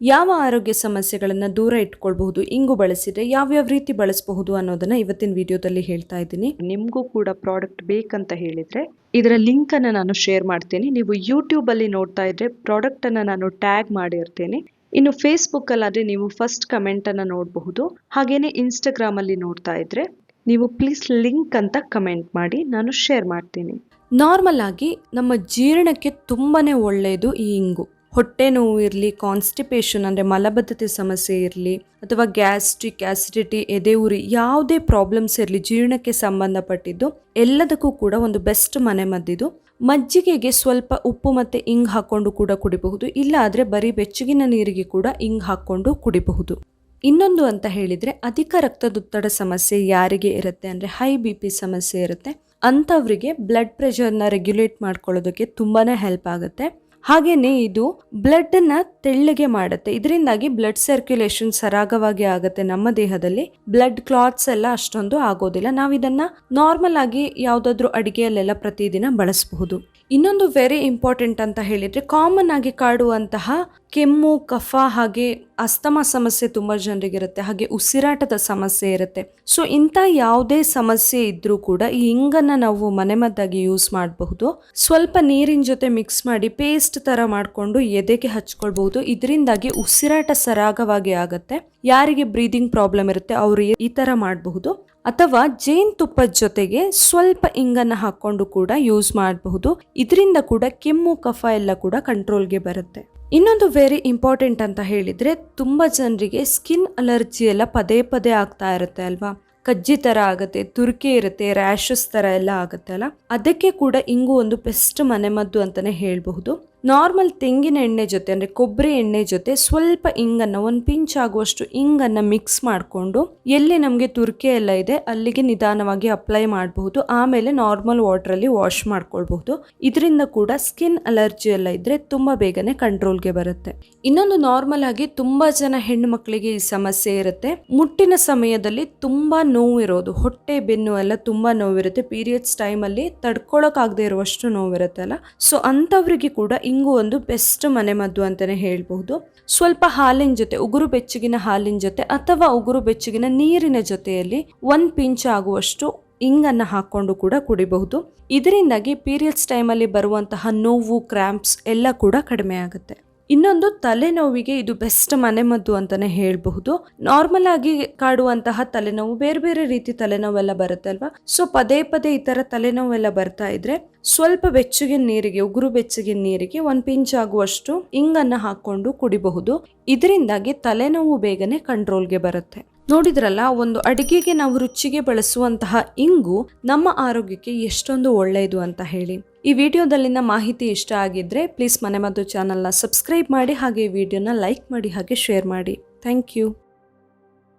ಯಾವ ಆರೋಗ್ಯ ಸಮಸ್ಯೆಗಳನ್ನು ದೂರ ಇಟ್ಕೊಳ್ಬಹುದು, ಇಂಗು ಬಳಸಿದ್ರೆ ಯಾವ್ಯಾವ ರೀತಿ ಬಳಸಬಹುದು ಅನ್ನೋದನ್ನ ಇವತ್ತಿನ ವಿಡಿಯೋದಲ್ಲಿ ಹೇಳ್ತಾ ಇದ್ದೀನಿ. ನಿಮಗೂ ಕೂಡ ಪ್ರಾಡಕ್ಟ್ ಬೇಕಂತ ಹೇಳಿದ್ರೆ ಇದರ ಲಿಂಕ್ ಅನ್ನು ನಾನು ಶೇರ್ ಮಾಡ್ತೇನೆ. ನೀವು ಯೂಟ್ಯೂಬ್ ಅಲ್ಲಿ ನೋಡ್ತಾ ಇದ್ರೆ ಪ್ರಾಡಕ್ಟ್ ಅನ್ನ ನಾನು ಟ್ಯಾಗ್ ಮಾಡಿರ್ತೇನೆ. ಇನ್ನು ಫೇಸ್ಬುಕ್ ಅಲ್ಲಾದ್ರೆ ನೀವು ಫಸ್ಟ್ ಕಮೆಂಟ್ ಅನ್ನ ನೋಡಬಹುದು. ಹಾಗೇನೆ ಇನ್ಸ್ಟಾಗ್ರಾಮ್ ಅಲ್ಲಿ ನೋಡ್ತಾ ಇದ್ರೆ ನೀವು ಪ್ಲೀಸ್ ಲಿಂಕ್ ಅಂತ ಕಮೆಂಟ್ ಮಾಡಿ, ನಾನು ಶೇರ್ ಮಾಡ್ತೀನಿ. ನಾರ್ಮಲ್ ಆಗಿ ನಮ್ಮ ಜೀರ್ಣಕ್ಕೆ ತುಂಬಾನೇ ಒಳ್ಳೆಯದು ಈ ಇಂಗು. ಹೊಟ್ಟೆ ನೋವು ಇರಲಿ, ಕಾನ್ಸ್ಟಿಪೇಷನ್ ಅಂದರೆ ಮಲಬದ್ಧತೆ ಸಮಸ್ಯೆ ಇರಲಿ, ಅಥವಾ ಗ್ಯಾಸ್ಟ್ರಿಕ್, ಆಸಿಡಿಟಿ, ಎದೆ ಉರಿ, ಯಾವುದೇ ಪ್ರಾಬ್ಲಮ್ಸ್ ಇರಲಿ ಜೀರ್ಣಕ್ಕೆ ಸಂಬಂಧಪಟ್ಟಿದ್ದು ಎಲ್ಲದಕ್ಕೂ ಕೂಡ ಒಂದು ಬೆಸ್ಟ್ ಮನೆಮದ್ದಿದು. ಮಜ್ಜಿಗೆಗೆ ಸ್ವಲ್ಪ ಉಪ್ಪು ಮತ್ತು ಇಂಗು ಹಾಕ್ಕೊಂಡು ಕೂಡ ಕುಡಿಬಹುದು, ಇಲ್ಲ ಆದರೆ ಬರೀ ಬೆಚ್ಚಗಿನ ನೀರಿಗೆ ಕೂಡ ಇಂಗು ಹಾಕ್ಕೊಂಡು ಕುಡಿಬಹುದು. ಇನ್ನೊಂದು ಅಂತ ಹೇಳಿದರೆ ಅಧಿಕ ರಕ್ತದೊತ್ತಡ ಸಮಸ್ಯೆ ಯಾರಿಗೆ ಇರುತ್ತೆ ಅಂದರೆ ಹೈ BP ಸಮಸ್ಯೆ ಇರುತ್ತೆ, ಅಂಥವರಿಗೆ ಬ್ಲಡ್ ಪ್ರೆಷರ್ನ ರೆಗ್ಯುಲೇಟ್ ಮಾಡ್ಕೊಳ್ಳೋದಕ್ಕೆ ತುಂಬಾ ಹೆಲ್ಪ್ ಆಗುತ್ತೆ. ಹಾಗೇನೆ ಇದು ಬ್ಲಡ್ ಅನ್ನ ತೆಳ್ಳಗೆ ಮಾಡುತ್ತೆ. ಇದರಿಂದಾಗಿ ಬ್ಲಡ್ ಸರ್ಕ್ಯುಲೇಷನ್ ಸರಾಗವಾಗಿ ಆಗುತ್ತೆ ನಮ್ಮ ದೇಹದಲ್ಲಿ. ಬ್ಲಡ್ ಕ್ಲಾಟ್ಸ್ ಎಲ್ಲ ಅಷ್ಟೊಂದು ಆಗೋದಿಲ್ಲ. ನಾವು ಇದನ್ನ ನಾರ್ಮಲ್ ಆಗಿ ಯಾವುದಾದ್ರೂ ಅಡಿಗೆಯಲ್ಲೆಲ್ಲ ಪ್ರತಿದಿನ ಬಳಸಬಹುದು. ಇನ್ನೊಂದು ವೆರಿ ಇಂಪಾರ್ಟೆಂಟ್ ಅಂತ ಹೇಳಿದ್ರೆ ಕಾಮನ್ ಆಗಿ ಕಾಡುವಂತಹ ಕೆಮ್ಮು, ಕಫ, ಹಾಗೆ ಅಸ್ತಮಾ ಸಮಸ್ಯೆ ತುಂಬಾ ಜನರಿಗಿರುತ್ತೆ, ಹಾಗೆ ಉಸಿರಾಟದ ಸಮಸ್ಯೆ ಇರುತ್ತೆ. ಸೊ ಇಂಥ ಯಾವುದೇ ಸಮಸ್ಯೆ ಇದ್ರೂ ಕೂಡ ಈ ಇಂಗನ್ನ ನಾವು ಮನೆಮದ್ದಾಗಿ ಯೂಸ್ ಮಾಡಬಹುದು. ಸ್ವಲ್ಪ ನೀರಿನ ಜೊತೆ ಮಿಕ್ಸ್ ಮಾಡಿ ಪೇಸ್ಟ್ ತರ ಮಾಡ್ಕೊಂಡು ಎದೆಗೆ ಹಚ್ಕೊಳ್ಬಹುದು. ಇದರಿಂದಾಗಿ ಉಸಿರಾಟ ಸರಾಗವಾಗಿ ಆಗುತ್ತೆ. ಯಾರಿಗೆ ಬ್ರೀದಿಂಗ್ ಪ್ರಾಬ್ಲಮ್ ಇರುತ್ತೆ ಅವರು ಈ ತರ ಮಾಡಬಹುದು. ಅಥವಾ ಜೇನುತುಪ್ಪದ ಜೊತೆಗೆ ಸ್ವಲ್ಪ ಇಂಗನ್ನ ಹಾಕೊಂಡು ಕೂಡ ಯೂಸ್ ಮಾಡಬಹುದು. ಇದರಿಂದ ಕೂಡ ಕೆಮ್ಮು, ಕಫ ಎಲ್ಲ ಕೂಡ ಕಂಟ್ರೋಲ್ಗೆ ಬರುತ್ತೆ. ಇನ್ನೊಂದು ವೆರಿ ಇಂಪಾರ್ಟೆಂಟ್ ಅಂತ ಹೇಳಿದ್ರೆ ತುಂಬಾ ಜನರಿಗೆ ಸ್ಕಿನ್ ಅಲರ್ಜಿ ಎಲ್ಲ ಪದೇ ಪದೇ ಆಗ್ತಾ ಇರುತ್ತೆ ಅಲ್ವಾ. ಕಜ್ಜಿ ತರ ಆಗುತ್ತೆ, ತುರ್ಕೆ ಇರುತ್ತೆ, ರ್ಯಾಷಸ್ ತರ ಎಲ್ಲ ಆಗುತ್ತೆ ಅಲ್ಲ. ಅದಕ್ಕೆ ಕೂಡ ಇಂಗು ಒಂದು ಬೆಸ್ಟ್ ಮನೆಮದ್ದು ಅಂತಾನೆ ಹೇಳಬಹುದು. ನಾರ್ಮಲ್ ತೆಂಗಿನ ಎಣ್ಣೆ ಜೊತೆ ಅಂದರೆ ಕೊಬ್ಬರಿ ಎಣ್ಣೆ ಜೊತೆ ಸ್ವಲ್ಪ ಇಂಗನ್ನು, ಒಂದು ಪಿಂಚ್ ಆಗುವಷ್ಟು ಇಂಗನ್ನು ಮಿಕ್ಸ್ ಮಾಡಿಕೊಂಡು ಎಲ್ಲಿ ನಮಗೆ ತುರ್ಕೆ ಎಲ್ಲ ಇದೆ ಅಲ್ಲಿಗೆ ನಿಧಾನವಾಗಿ ಅಪ್ಲೈ ಮಾಡಬಹುದು. ಆಮೇಲೆ ನಾರ್ಮಲ್ ವಾಟರಲ್ಲಿ ವಾಶ್ ಮಾಡ್ಕೊಳ್ಬಹುದು. ಇದರಿಂದ ಕೂಡ ಸ್ಕಿನ್ ಅಲರ್ಜಿ ಎಲ್ಲ ಇದ್ರೆ ತುಂಬಾ ಬೇಗನೆ ಕಂಟ್ರೋಲ್ಗೆ ಬರುತ್ತೆ. ಇನ್ನೊಂದು ನಾರ್ಮಲ್ ಆಗಿ ತುಂಬಾ ಜನ ಹೆಣ್ಣು ಮಕ್ಕಳಿಗೆ ಈ ಸಮಸ್ಯೆ ಇರುತ್ತೆ. ಮುಟ್ಟಿನ ಸಮಯದಲ್ಲಿ ತುಂಬಾ ನೋವು ಇರೋದು, ಹೊಟ್ಟೆ ಬೆನ್ನು ಎಲ್ಲ ತುಂಬಾ ನೋವಿರುತ್ತೆ. ಪೀರಿಯಡ್ಸ್ ಟೈಮಲ್ಲಿ ತಡ್ಕೊಳಕ್ಕಾಗದೆ ಇರುವಷ್ಟು ನೋವಿರುತ್ತೆ ಅಲ್ಲ. ಸೊ ಅಂಥವ್ರಿಗೆ ಕೂಡ ಇಂಗು ಒಂದು ಬೆಸ್ಟ್ ಮನೆಮದ್ದು ಅಂತಾನೆ ಹೇಳ್ಬಹುದು. ಸ್ವಲ್ಪ ಹಾಲಿನ ಜೊತೆ, ಉಗುರು ಬೆಚ್ಚಗಿನ ಹಾಲಿನ ಜೊತೆ ಅಥವಾ ಉಗುರು ಬೆಚ್ಚಗಿನ ನೀರಿನ ಜೊತೆಯಲ್ಲಿ 1 ಪಿಂಚ್ ಆಗುವಷ್ಟು ಇಂಗನ್ನ ಹಾಕೊಂಡು ಕೂಡ ಕುಡಿಬಹುದು. ಇದರಿಂದಾಗಿ ಪೀರಿಯಡ್ಸ್ ಟೈಮಲ್ಲಿ ಬರುವಂತಹ ನೋವು, ಕ್ರ್ಯಾಂಪ್ಸ್ ಎಲ್ಲ ಕೂಡ ಕಡಿಮೆ ಆಗುತ್ತೆ. ಇನ್ನೊಂದು ತಲೆನೋವಿಗೆ ಇದು ಬೆಸ್ಟ್ ಮನೆಮದ್ದು ಅಂತಾನೆ ಹೇಳಬಹುದು. ನಾರ್ಮಲ್ ಆಗಿ ಕಾಡುವಂತಹ ತಲೆನೋವು, ಬೇರೆ ಬೇರೆ ರೀತಿ ತಲೆನೋವೆಲ್ಲ ಬರುತ್ತೆ ಅಲ್ವಾ. ಸೊ ಪದೇ ಪದೇ ಈ ತರ ತಲೆನೋವೆಲ್ಲ ಬರ್ತಾ ಇದ್ರೆ ಸ್ವಲ್ಪ ಬೆಚ್ಚಗಿನ ನೀರಿಗೆ, ಉಗುರು ಬೆಚ್ಚಗಿನ ನೀರಿಗೆ 1 ಪಿಂಚ್ ಆಗುವಷ್ಟು ಇಂಗನ್ನ ಹಾಕೊಂಡು ಕುಡಿಬಹುದು. ಇದರಿಂದಾಗಿ ತಲೆನೋವು ಬೇಗನೆ ಕಂಟ್ರೋಲ್ಗೆ ಬರುತ್ತೆ. ನೋಡಿದ್ರಲ್ಲ, ಒಂದು ಅಡಿಗೆಗೆ ನಾವು ರುಚಿಗೆ ಬಳಸುವಂತಹ ಇಂಗು ನಮ್ಮ ಆರೋಗ್ಯಕ್ಕೆ ಎಷ್ಟೊಂದು ಒಳ್ಳೆಯದು ಅಂತ ಹೇಳಿ. ಈ ವಿಡಿಯೋದಲ್ಲಿನ ಮಾಹಿತಿ ಇಷ್ಟ ಆಗಿದ್ರೆ ಪ್ಲೀಸ್ ಮನೆಮದ್ದು ಚಾನಲ್ನ ಸಬ್ಸ್ಕ್ರೈಬ್ ಮಾಡಿ, ಹಾಗೆ ಈ ವಿಡಿಯೋನ ಲೈಕ್ ಮಾಡಿ, ಹಾಗೆ ಶೇರ್ ಮಾಡಿ. Thank you.